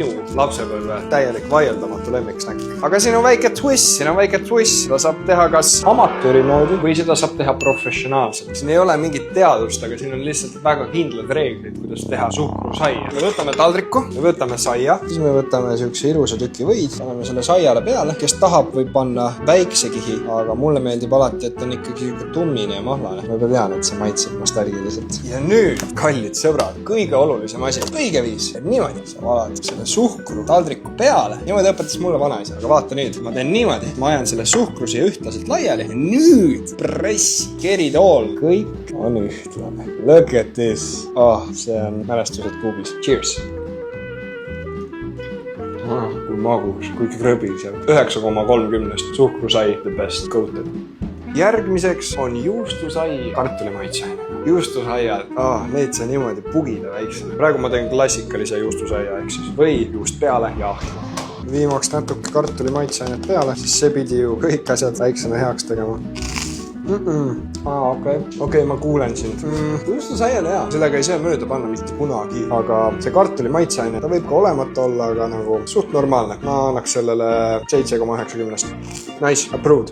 minu lapsepõlve täielik vaieldamatu lemmiksnäkk. Aga siin on väike twist, Seda saab teha kas amatööri moodi või seda saab teha professionaalselt. Siin ei ole mingit teadust, aga siin on lihtsalt väga kindlad reeglid, kuidas teha suhkrusaia. Me võtame taldriku, me võtame saia, siis me võtame siukse ilusa tüki võid, paneme selle saiale peale. Kes tahab, võib panna väikse kihi, aga mulle meeldib alati, et on ikkagi tummine ja mahlane. Ma juba tean, et see maitseb nostalgiliselt. Ja nüüd, kallid sõbrad, kõige olulisem asi, õige viis, et niimoodi sa valad selle suhkru taldriku peale. Niimoodi õpetas mulle vanaisa, aga vaata nüüd, ma teen niimoodi, ma ajan selle suhkru siia ühtlaselt laiali ja nüüd pressi, keritool, kõik on ühtlane. Look at this. See on mälestused kuubis. Cheers! Kui magus, kui krõbis ja 9,30 suhkrusai, the best coated. Järgmiseks on juustusai kartulimaitseaine. Juustusaiad, neid sai niimoodi pugida väiksena. Praegu ma teen klassikalise juustusaia ehk siis või juust peale ja ahju. Viimaks natuke kartulimaitseainet peale, siis see pidi ju kõik asjad väiksena heaks tegema. Okei, ma kuulen sind. Juustusaia on hea, sellega ei saa mööda panna mitte kunagi, aga see kartulimaitseaine, ta võib ka olemata olla, aga nagu suht normaalne. Ma annaks sellele 7,90. Nice, approved.